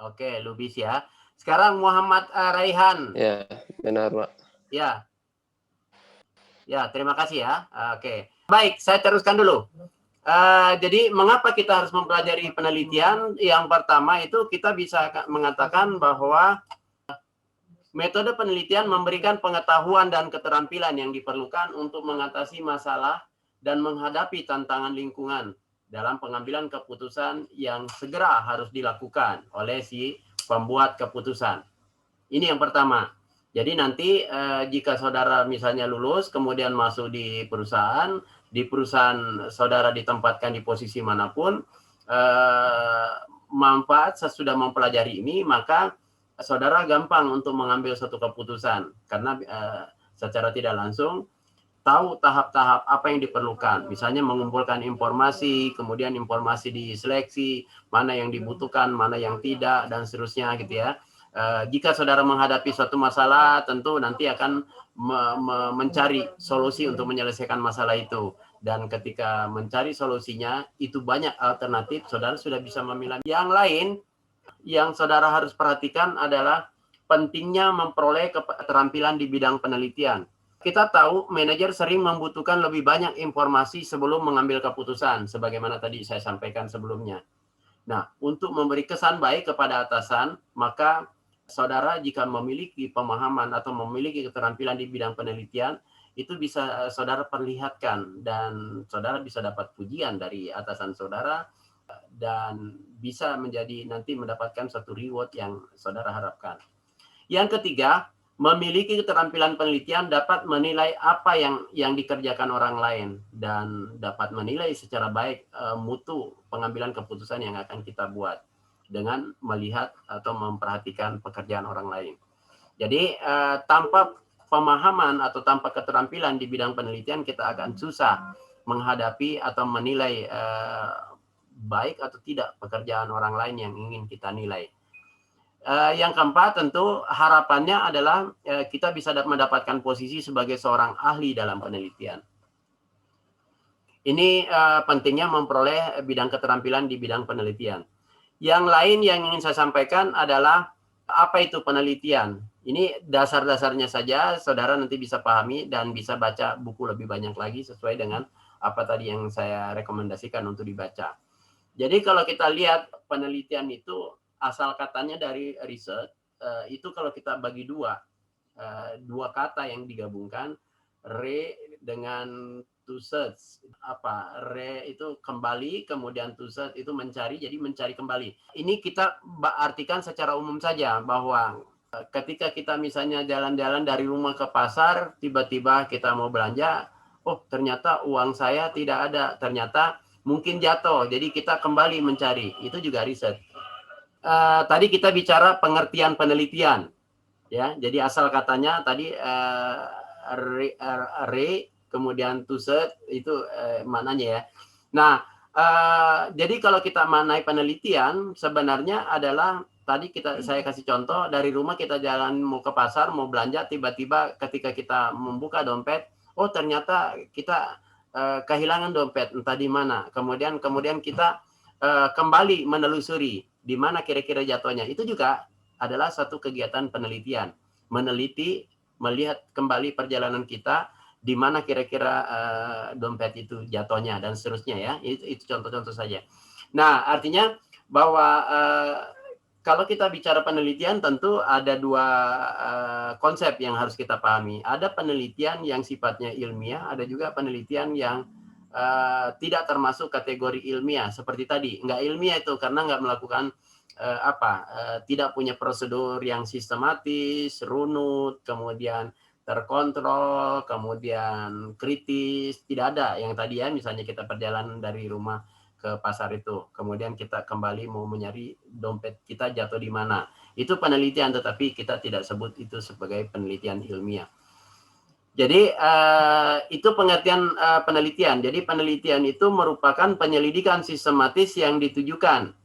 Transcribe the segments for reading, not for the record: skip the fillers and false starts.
Oke, Lubis ya. Sekarang Muhammad Raihan. Ya, benar, Pak. Ya. Ya, terima kasih ya. Oke. Baik, saya teruskan dulu. Jadi mengapa kita harus mempelajari penelitian? Yang pertama itu kita bisa mengatakan bahwa metode penelitian memberikan pengetahuan dan keterampilan yang diperlukan untuk mengatasi masalah dan menghadapi tantangan lingkungan dalam pengambilan keputusan yang segera harus dilakukan oleh si pembuat keputusan. Ini yang pertama. Jadi nanti jika saudara misalnya lulus, kemudian masuk di perusahaan saudara ditempatkan di posisi manapun, manfaat sesudah mempelajari ini, maka saudara gampang untuk mengambil satu keputusan. Karena secara tidak langsung, tahu tahap-tahap apa yang diperlukan. Misalnya mengumpulkan informasi, kemudian informasi diseleksi, mana yang dibutuhkan, mana yang tidak, dan seterusnya gitu ya. Jika saudara menghadapi suatu masalah, tentu nanti akan mencari solusi untuk menyelesaikan masalah itu. Dan ketika mencari solusinya, itu banyak alternatif, saudara sudah bisa memilah. Yang lain, yang saudara harus perhatikan adalah pentingnya memperoleh keterampilan di bidang penelitian. Kita tahu manajer sering membutuhkan lebih banyak informasi sebelum mengambil keputusan, sebagaimana tadi saya sampaikan sebelumnya. Nah, untuk memberi kesan baik kepada atasan, maka saudara jika memiliki pemahaman atau memiliki keterampilan di bidang penelitian, itu bisa saudara perlihatkan dan saudara bisa dapat pujian dari atasan saudara dan bisa menjadi nanti mendapatkan satu reward yang saudara harapkan. Yang ketiga, memiliki keterampilan penelitian dapat menilai apa yang dikerjakan orang lain dan dapat menilai secara baik mutu pengambilan keputusan yang akan kita buat dengan melihat atau memperhatikan pekerjaan orang lain. Jadi tanpa pemahaman atau tanpa keterampilan di bidang penelitian, kita akan susah menghadapi atau menilai baik atau tidak pekerjaan orang lain yang ingin kita nilai. Yang keempat, tentu harapannya adalah kita bisa mendapatkan posisi sebagai seorang ahli dalam penelitian. Ini pentingnya memperoleh bidang keterampilan di bidang penelitian. Yang lain yang ingin saya sampaikan adalah apa itu penelitian. Ini dasar-dasarnya saja, saudara nanti bisa pahami dan bisa baca buku lebih banyak lagi sesuai dengan apa tadi yang saya rekomendasikan untuk dibaca. Jadi kalau kita lihat penelitian itu asal katanya dari research, itu kalau kita bagi dua kata yang digabungkan, re dengan to search. Apa? Re itu kembali, kemudian to search itu mencari, jadi mencari kembali. Ini kita artikan secara umum saja bahwa ketika kita misalnya jalan-jalan dari rumah ke pasar, tiba-tiba kita mau belanja, oh ternyata uang saya tidak ada, ternyata mungkin jatuh, jadi kita kembali mencari. Itu juga riset. Tadi kita bicara pengertian penelitian, ya. Jadi asal katanya tadi kemudian to search itu maknanya ya. Nah, jadi kalau kita maknai penelitian sebenarnya adalah tadi saya kasih contoh dari rumah kita jalan mau ke pasar mau belanja, tiba-tiba ketika kita membuka dompet, oh ternyata kita kehilangan dompet entah di mana. Kemudian kita kembali menelusuri di mana kira-kira jatuhnya. Itu juga adalah satu kegiatan penelitian, meneliti, melihat kembali perjalanan kita di mana kira-kira dompet itu jatuhnya dan seterusnya ya. Itu contoh-contoh saja. Nah, artinya bahwa kalau kita bicara penelitian tentu ada dua konsep yang harus kita pahami. Ada penelitian yang sifatnya ilmiah, ada juga penelitian yang tidak termasuk kategori ilmiah seperti tadi. Nggak ilmiah itu karena nggak melakukan tidak punya prosedur yang sistematis, runut, kemudian terkontrol, kemudian kritis, tidak ada yang tadi ya, misalnya kita perjalanan dari rumah ke pasar itu, kemudian kita kembali mau mencari dompet kita jatuh di mana. Itu penelitian, tetapi kita tidak sebut itu sebagai penelitian ilmiah. Jadi itu pengertian penelitian. Jadi penelitian itu merupakan penyelidikan sistematis yang ditujukan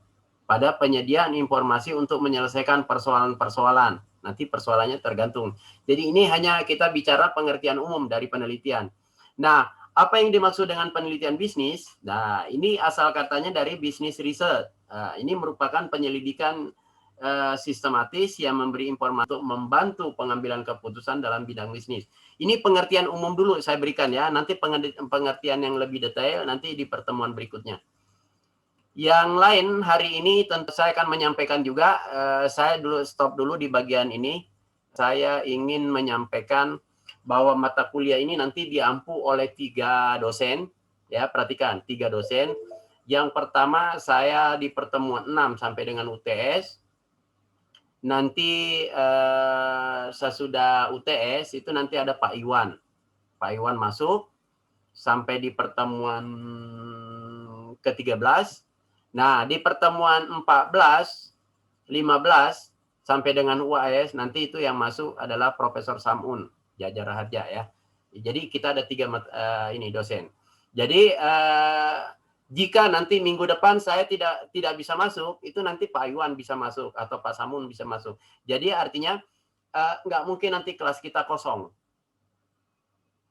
pada penyediaan informasi untuk menyelesaikan persoalan-persoalan. Nanti persoalannya tergantung. Jadi ini hanya kita bicara pengertian umum dari penelitian. Nah, apa yang dimaksud dengan penelitian bisnis? Nah, ini asal katanya dari business research. Ini merupakan penyelidikan sistematis yang memberi informasi untuk membantu pengambilan keputusan dalam bidang bisnis. Ini pengertian umum dulu saya berikan ya, nanti pengertian yang lebih detail nanti di pertemuan berikutnya. Yang lain hari ini tentu saya akan menyampaikan juga, saya stop dulu di bagian ini. Saya ingin menyampaikan bahwa mata kuliah ini nanti diampu oleh 3 dosen, ya perhatikan 3 dosen. Yang pertama saya di pertemuan 6 sampai dengan UTS. Nanti sesudah UTS itu nanti ada Pak Iwan. Pak Iwan masuk sampai di pertemuan ke-13. Nah, di pertemuan 14, 15 sampai dengan UAS nanti itu yang masuk adalah Profesor Samun Jajar Raharja ya. Jadi kita ada 3 ini dosen. Jadi jika nanti minggu depan saya tidak bisa masuk, itu nanti Pak Iwan bisa masuk atau Pak Samun bisa masuk. Jadi artinya nggak mungkin nanti kelas kita kosong.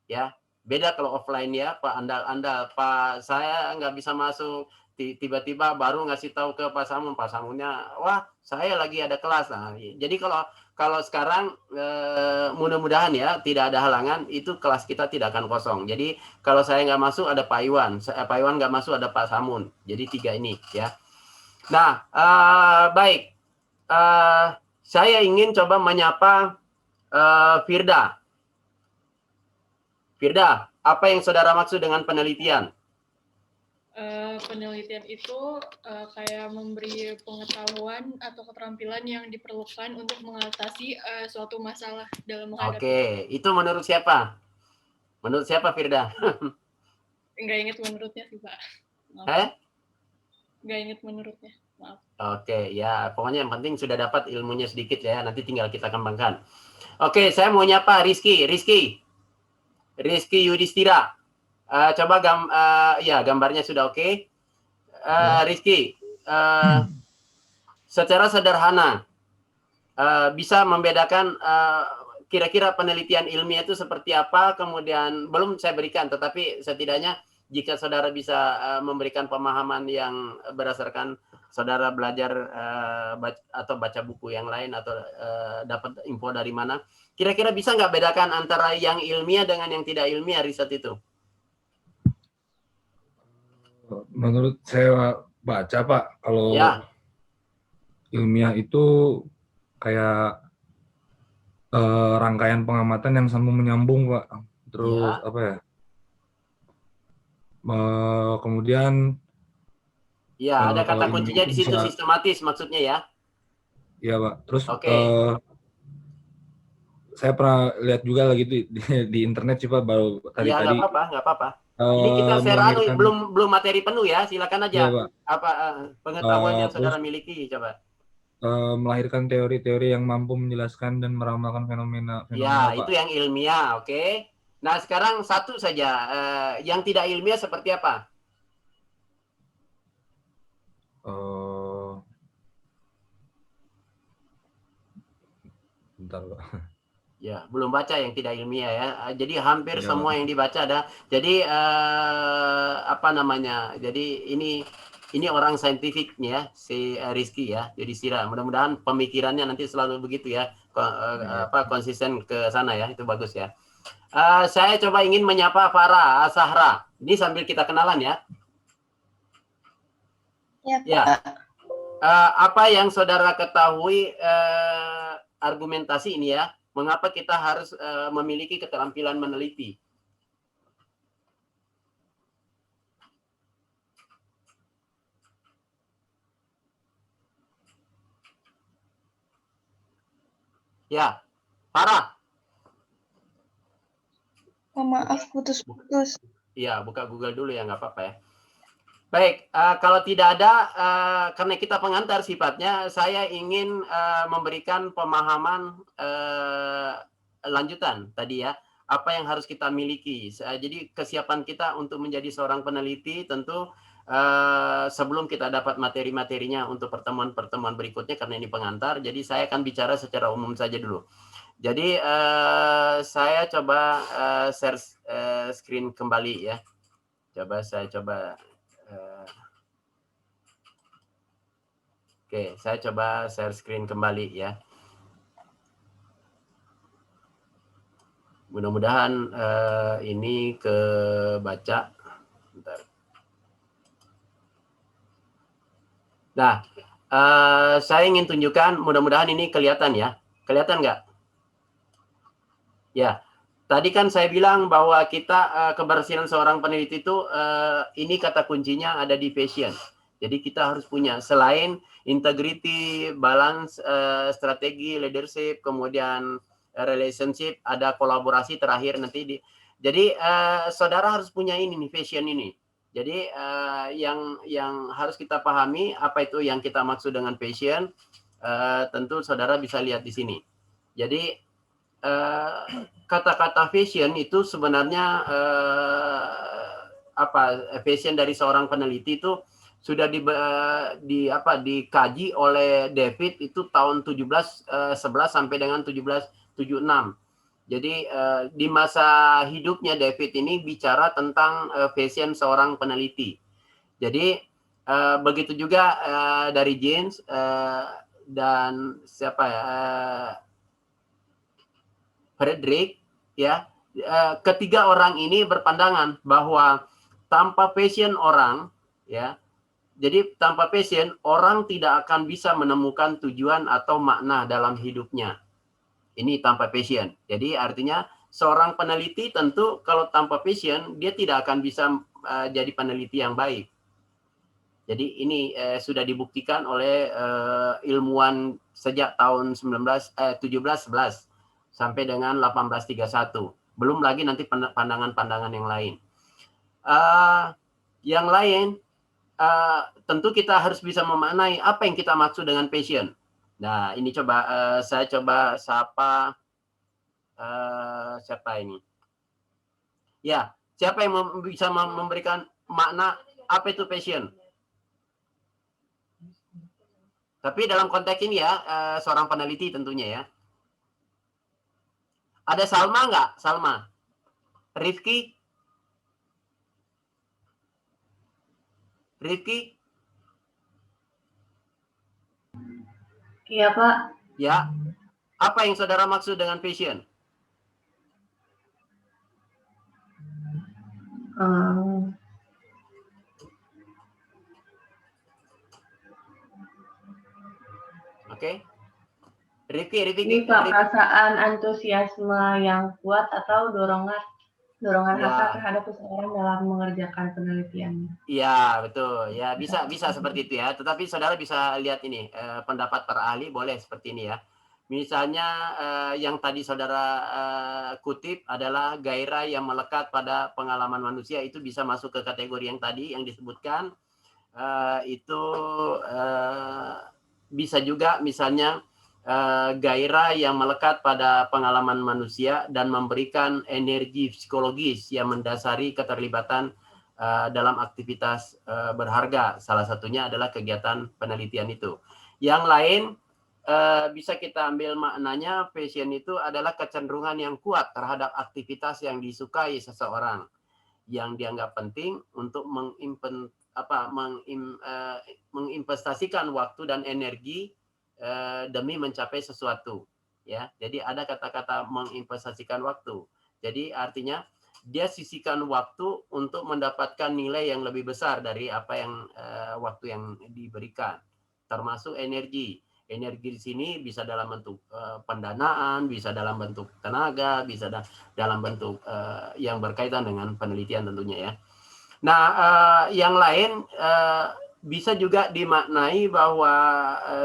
Ya, beda kalau offline ya, Pak andal-andal, Pak saya nggak bisa masuk, tiba-tiba baru ngasih tahu ke Pak Samun, Pak Samunnya, wah saya lagi ada kelas. Nah, jadi kalau sekarang mudah-mudahan ya tidak ada halangan, itu kelas kita tidak akan kosong. Jadi kalau saya nggak masuk ada Pak Iwan, Pak Iwan nggak masuk ada Pak Samun. Jadi 3 ini ya. Nah baik, saya ingin coba menyapa Firda. Firda, apa yang saudara maksud dengan penelitian? Penelitian itu kayak memberi pengetahuan atau keterampilan yang diperlukan untuk mengatasi suatu masalah dalam menghadapi. Oke, itu menurut siapa? Menurut siapa, Firda? Nggak ingat menurutnya sih, Pak. Nggak ingat menurutnya, maaf. Oke, ya pokoknya yang penting sudah dapat ilmunya sedikit ya, nanti tinggal kita kembangkan. Oke, saya mau nyapa Rizky Yudhistira. Coba ya gambarnya sudah oke. Rizky, secara sederhana bisa membedakan kira-kira penelitian ilmiah itu seperti apa, kemudian belum saya berikan, tetapi setidaknya jika saudara bisa memberikan pemahaman yang berdasarkan saudara belajar atau baca buku yang lain atau dapat info dari mana, kira-kira bisa nggak bedakan antara yang ilmiah dengan yang tidak ilmiah riset itu? Menurut saya baca Pak, kalau ya, ilmiah itu kayak rangkaian pengamatan yang sambung menyambung Pak. Terus ya, apa ya? Kemudian ya ada kata kuncinya di situ, sistematis maksudnya ya. Iya Pak. Terus saya pernah lihat juga lagi di internet sih Pak, baru tadi. Ya nggak apa-apa. Ini kita share belum materi penuh ya, silakan aja. Ya, apa pengetahuan yang saudara miliki coba. Melahirkan teori-teori yang mampu menjelaskan dan meramalkan fenomena ya, Pak. Itu yang ilmiah, oke. Nah, sekarang satu saja, yang tidak ilmiah seperti apa? Bentar, Pak. Ya, belum baca yang tidak ilmiah ya. Jadi hampir semua yang dibaca ada. Jadi apa namanya? Jadi ini orang saintifik ya, si Rizky ya. Jadi Sira. Mudah-mudahan pemikirannya nanti selalu begitu ya, konsisten ke sana ya. Itu bagus ya. Saya coba ingin menyapa Farah Sahra. Ini sambil kita kenalan ya. Ya. Apa yang saudara ketahui argumentasi ini ya? Mengapa kita harus memiliki keterampilan meneliti? Ya, Farah. Oh, maaf, putus-putus. Iya, buka Google dulu ya, nggak apa-apa ya. Baik, kalau tidak ada, karena kita pengantar sifatnya, saya ingin memberikan pemahaman lanjutan tadi ya, apa yang harus kita miliki. Jadi kesiapan kita untuk menjadi seorang peneliti tentu sebelum kita dapat materi-materinya untuk pertemuan-pertemuan berikutnya, karena ini pengantar, jadi saya akan bicara secara umum saja dulu. Jadi saya coba share screen kembali ya. Saya coba Oke, saya coba share screen kembali ya. Mudah-mudahan ini kebaca. Bentar. Nah, saya ingin tunjukkan, mudah-mudahan ini kelihatan ya. Kelihatan nggak? Ya, tadi kan saya bilang bahwa kita keberhasilan seorang peneliti itu ini kata kuncinya ada di passion. Jadi kita harus punya selain integrity, balance, strategi, leadership, kemudian relationship, ada kolaborasi terakhir nanti. Jadi saudara harus punya ini nih, passion ini. Jadi yang harus kita pahami apa itu yang kita maksud dengan passion, tentu saudara bisa lihat di sini. Jadi kata-kata passion itu sebenarnya passion dari seorang peneliti itu sudah dikaji oleh David itu tahun 1711 sampai dengan 1776. Jadi di masa hidupnya David ini bicara tentang passion seorang peneliti. Jadi begitu juga dari James dan siapa ya, Frederick ya, ketiga orang ini berpandangan bahwa tanpa passion orang ya, jadi tanpa passion orang tidak akan bisa menemukan tujuan atau makna dalam hidupnya. Ini tanpa passion. Jadi artinya seorang peneliti tentu kalau tanpa passion dia tidak akan bisa jadi peneliti yang baik. Jadi ini sudah dibuktikan oleh ilmuwan sejak tahun 1711 sampai dengan 1831. Belum lagi nanti pandangan-pandangan yang lain. Yang lain tentu kita harus bisa memaknai apa yang kita maksud dengan passion. Nah, ini coba saya coba siapa ini? Ya, siapa yang bisa memberikan makna apa itu passion? Tapi dalam konteks ini ya, seorang peneliti tentunya ya. Ada Salma nggak? Salma? Rifki? Rifki? Iya, Pak. Ya. Apa yang saudara maksud dengan passion? Oke. Rifki. Ini Pak, perasaan antusiasme yang kuat atau dorongan hasrat terhadap seseorang dalam mengerjakan penelitiannya. Iya, betul. Ya, bisa seperti itu ya. Tetapi saudara bisa lihat ini, pendapat para ahli boleh seperti ini ya. Misalnya yang tadi saudara kutip adalah gairah yang melekat pada pengalaman manusia, itu bisa masuk ke kategori yang tadi yang disebutkan. Itu bisa juga misalnya gairah yang melekat pada pengalaman manusia dan memberikan energi psikologis yang mendasari keterlibatan dalam aktivitas berharga. Salah satunya adalah kegiatan penelitian itu. Yang lain bisa kita ambil maknanya passion itu adalah kecenderungan yang kuat terhadap aktivitas yang disukai seseorang yang dianggap penting untuk menginvestasikan waktu dan energi demi mencapai sesuatu ya. Jadi ada kata-kata menginvestasikan waktu. Jadi artinya dia sisihkan waktu untuk mendapatkan nilai yang lebih besar dari apa yang waktu yang diberikan. Termasuk energi. Energi di sini bisa dalam bentuk pendanaan, bisa dalam bentuk tenaga, bisa dalam bentuk yang berkaitan dengan penelitian tentunya ya. Nah, yang lain bisa juga dimaknai bahwa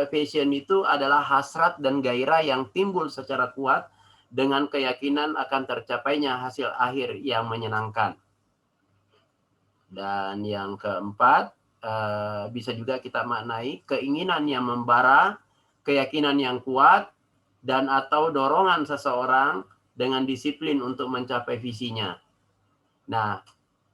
passion itu adalah hasrat dan gairah yang timbul secara kuat dengan keyakinan akan tercapainya hasil akhir yang menyenangkan. Dan yang keempat, bisa juga kita maknai keinginan yang membara, keyakinan yang kuat, dan atau dorongan seseorang dengan disiplin untuk mencapai visinya. Nah,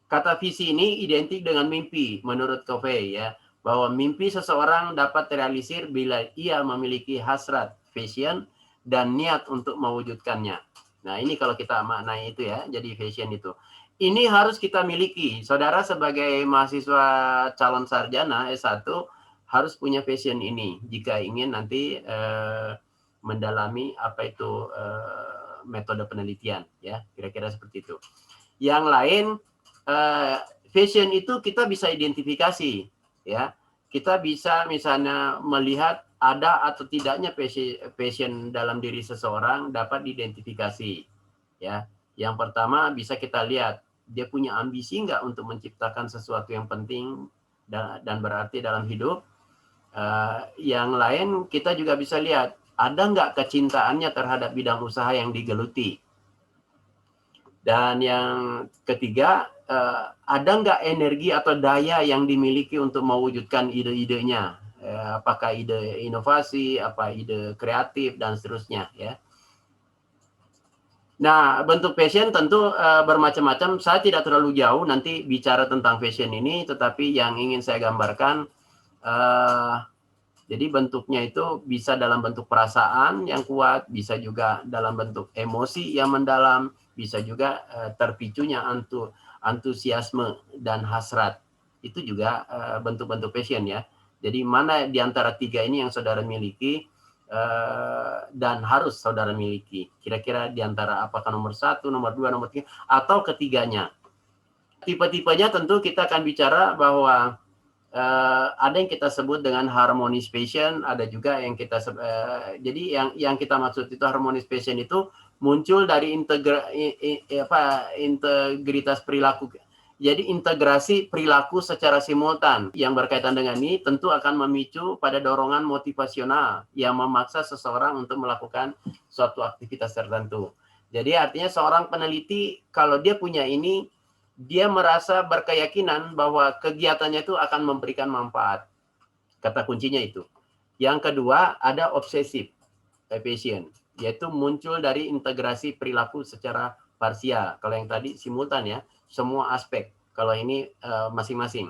kata visi ini identik dengan mimpi menurut Covey ya, bahwa mimpi seseorang dapat terrealisir bila ia memiliki hasrat, passion, dan niat untuk mewujudkannya. Nah, ini kalau kita maknai itu ya, jadi passion itu. Ini harus kita miliki. Saudara sebagai mahasiswa calon sarjana S1 harus punya passion ini jika ingin nanti mendalami apa itu metode penelitian, ya, kira-kira seperti itu. Yang lain, passion itu kita bisa identifikasi, ya. Kita bisa misalnya melihat ada atau tidaknya passion dalam diri seseorang dapat diidentifikasi, ya. Yang pertama bisa kita lihat dia punya ambisi nggak untuk menciptakan sesuatu yang penting dan berarti dalam hidup. Yang lain kita juga bisa lihat ada nggak kecintaannya terhadap bidang usaha yang digeluti. Dan yang ketiga, ada nggak energi atau daya yang dimiliki untuk mewujudkan ide-idenya. Apakah ide inovasi, apa ide kreatif, dan seterusnya, ya. Nah, bentuk passion tentu bermacam-macam. Saya tidak terlalu jauh nanti bicara tentang passion ini, tetapi yang ingin saya gambarkan, jadi bentuknya itu bisa dalam bentuk perasaan yang kuat, bisa juga dalam bentuk emosi yang mendalam, bisa juga terpicunya antusiasme dan hasrat. Itu juga bentuk-bentuk passion, ya. Jadi mana di antara tiga ini yang saudara miliki dan harus saudara miliki? Kira-kira di antara apakah nomor 1, nomor 2, nomor 3, atau ketiganya? Tipe-tipenya tentu kita akan bicara bahwa ada yang kita sebut dengan harmonious passion, ada juga yang kita jadi yang kita maksud itu harmonious passion itu muncul dari integritas perilaku. Jadi integrasi perilaku secara simultan yang berkaitan dengan ini tentu akan memicu pada dorongan motivasional yang memaksa seseorang untuk melakukan suatu aktivitas tertentu. Jadi artinya seorang peneliti kalau dia punya ini, dia merasa berkeyakinan bahwa kegiatannya itu akan memberikan manfaat. Kata kuncinya itu. Yang kedua, ada obsessive passion, yaitu muncul dari integrasi perilaku secara parsial. Kalau yang tadi simultan, ya, semua aspek. Kalau ini masing-masing.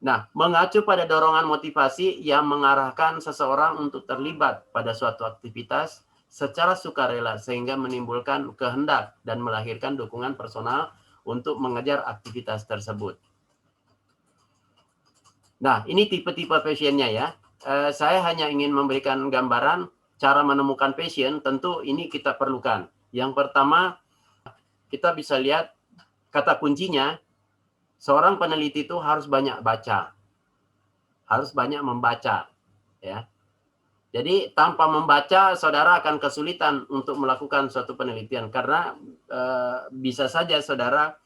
Nah, mengacu pada dorongan motivasi yang mengarahkan seseorang untuk terlibat pada suatu aktivitas secara sukarela sehingga menimbulkan kehendak dan melahirkan dukungan personal untuk mengejar aktivitas tersebut. Nah, ini tipe-tipe passionnya, ya. Saya hanya ingin memberikan gambaran cara menemukan passion, tentu ini kita perlukan. Yang pertama, kita bisa lihat kata kuncinya, seorang peneliti itu harus banyak baca. Harus banyak membaca, ya. Jadi tanpa membaca, saudara akan kesulitan untuk melakukan suatu penelitian karena bisa saja saudara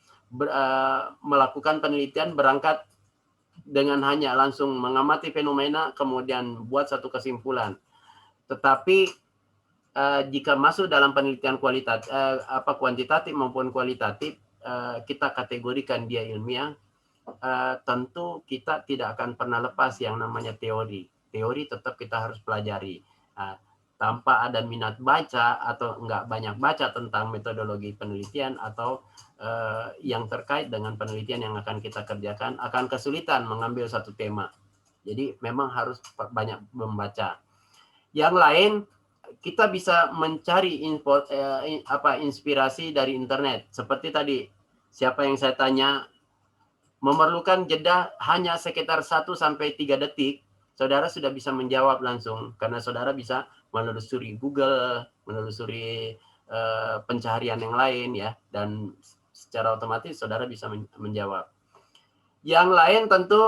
melakukan penelitian berangkat dengan hanya langsung mengamati fenomena kemudian buat satu kesimpulan. Tetapi jika masuk dalam penelitian kuantitatif maupun kualitatif, kita kategorikan dia ilmiah, tentu kita tidak akan pernah lepas yang namanya teori. Teori tetap kita harus pelajari. Tanpa ada minat baca atau enggak banyak baca tentang metodologi penelitian atau yang terkait dengan penelitian yang akan kita kerjakan, akan kesulitan mengambil satu tema. Jadi memang harus banyak membaca. Yang lain, kita bisa mencari inspirasi dari internet. Seperti tadi, siapa yang saya tanya, memerlukan jeda hanya sekitar 1-3 detik, saudara sudah bisa menjawab langsung. Karena saudara bisa menelusuri Google, menelusuri pencaharian yang lain, ya, dan secara otomatis saudara bisa menjawab. Yang lain tentu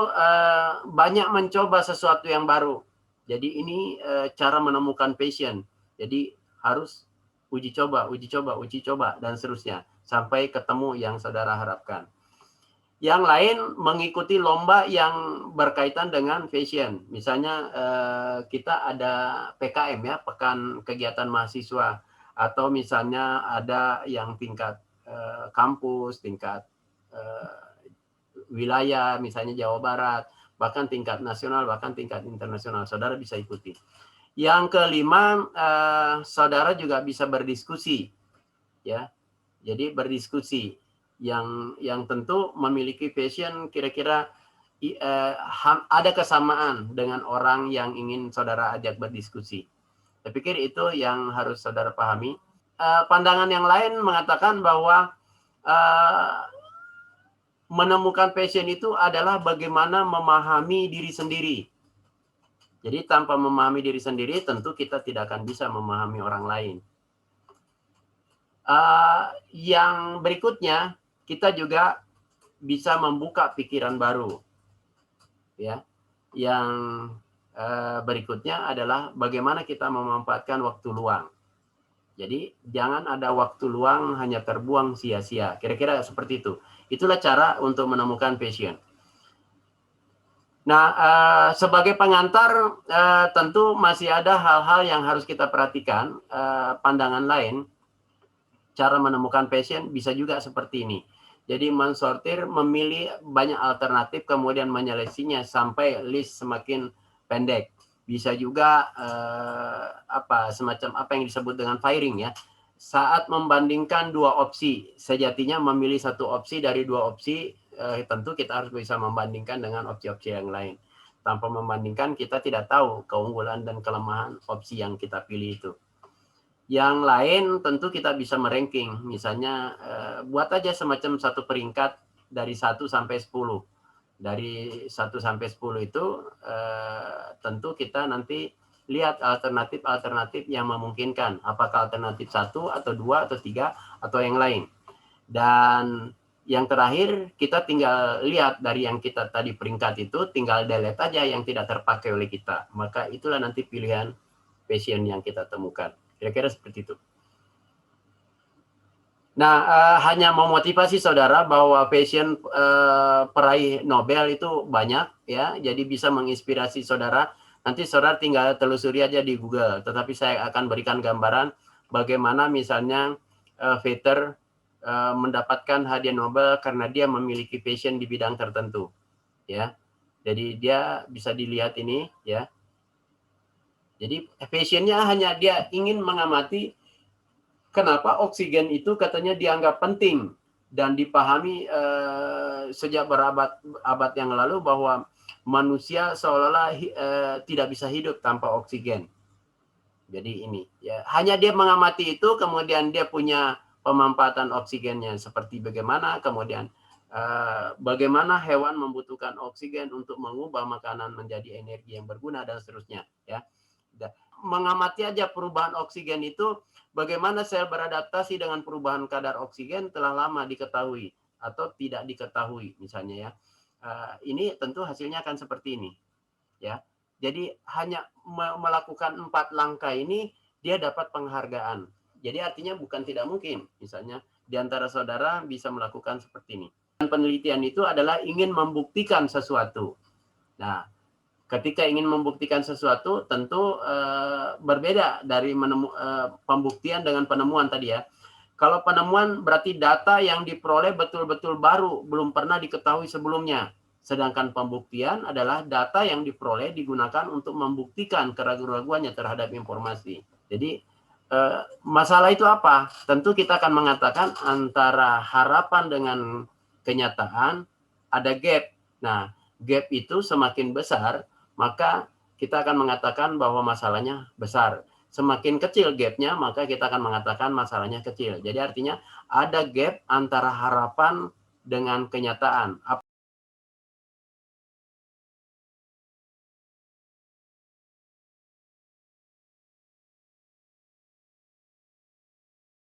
banyak mencoba sesuatu yang baru. Jadi ini cara menemukan passion. Jadi harus uji coba, dan seterusnya sampai ketemu yang saudara harapkan. Yang lain mengikuti lomba yang berkaitan dengan passion. Misalnya kita ada PKM, ya, Pekan Kegiatan Mahasiswa, atau misalnya ada yang tingkat kampus, tingkat wilayah, misalnya Jawa Barat, bahkan tingkat nasional, bahkan tingkat internasional. Saudara bisa ikuti. Yang kelima, saudara juga bisa berdiskusi, ya. Jadi berdiskusi yang tentu memiliki passion, kira-kira ada kesamaan dengan orang yang ingin saudara ajak berdiskusi. Saya pikir itu yang harus saudara pahami. Pandangan yang lain mengatakan bahwa menemukan passion itu adalah bagaimana memahami diri sendiri. Jadi tanpa memahami diri sendiri, tentu kita tidak akan bisa memahami orang lain. Yang berikutnya, kita juga bisa membuka pikiran baru. Ya, yang berikutnya adalah bagaimana kita memanfaatkan waktu luang. Jadi jangan ada waktu luang hanya terbuang sia-sia. Kira-kira seperti itu. Itulah cara untuk menemukan passion. Nah, sebagai pengantar, tentu masih ada hal-hal yang harus kita perhatikan. Pandangan lain, cara menemukan passion bisa juga seperti ini. Jadi mensortir, memilih banyak alternatif, kemudian menyelesaikannya sampai list semakin pendek. Bisa juga semacam apa yang disebut dengan firing ya. Saat membandingkan dua opsi, sejatinya memilih satu opsi dari dua opsi, tentu kita harus bisa membandingkan dengan opsi-opsi yang lain. Tanpa membandingkan, kita tidak tahu keunggulan dan kelemahan opsi yang kita pilih itu. Yang lain tentu kita bisa meranking. Misalnya buat aja semacam satu peringkat dari 1 sampai 10. Dari 1 sampai 10 itu tentu kita nanti lihat alternatif-alternatif yang memungkinkan. Apakah alternatif 1 atau 2 atau 3 atau yang lain. Dan yang terakhir, kita tinggal lihat dari yang kita tadi peringkat itu, tinggal delete aja yang tidak terpakai oleh kita. Maka itulah nanti pilihan passion yang kita temukan. Kira-kira seperti itu. Nah, hanya memotivasi saudara bahwa passion peraih Nobel itu banyak, ya. Jadi bisa menginspirasi saudara. Nanti saudara tinggal telusuri aja di Google. Tetapi saya akan berikan gambaran bagaimana misalnya Vetter mendapatkan hadiah Nobel karena dia memiliki passion di bidang tertentu, ya. Jadi dia bisa dilihat ini, ya. Jadi passionnya hanya dia ingin mengamati kenapa oksigen itu katanya dianggap penting dan dipahami sejak berabad-abad yang lalu bahwa manusia seolah-olah tidak bisa hidup tanpa oksigen. Jadi ini, ya. Hanya dia mengamati itu, kemudian dia punya pemanfaatan oksigennya seperti bagaimana, kemudian bagaimana hewan membutuhkan oksigen untuk mengubah makanan menjadi energi yang berguna dan seterusnya, ya. Mengamati aja perubahan oksigen itu, bagaimana sel beradaptasi dengan perubahan kadar oksigen telah lama diketahui atau tidak diketahui misalnya, ya. Ini tentu hasilnya akan seperti ini, ya. Jadi hanya melakukan 4 langkah ini dia dapat penghargaan. Jadi artinya bukan tidak mungkin, misalnya di antara saudara bisa melakukan seperti ini. Dan penelitian itu adalah ingin membuktikan sesuatu. Nah, ketika ingin membuktikan sesuatu, tentu berbeda dari pembuktian dengan penemuan tadi, ya. Kalau penemuan berarti data yang diperoleh betul-betul baru, belum pernah diketahui sebelumnya. Sedangkan pembuktian adalah data yang diperoleh digunakan untuk membuktikan keraguan-raguannya terhadap informasi. Jadi masalah itu apa? Tentu kita akan mengatakan antara harapan dengan kenyataan ada gap. Nah, gap itu semakin besar, maka kita akan mengatakan bahwa masalahnya besar. Semakin kecil gapnya, maka kita akan mengatakan masalahnya kecil. Jadi artinya ada gap antara harapan dengan kenyataan.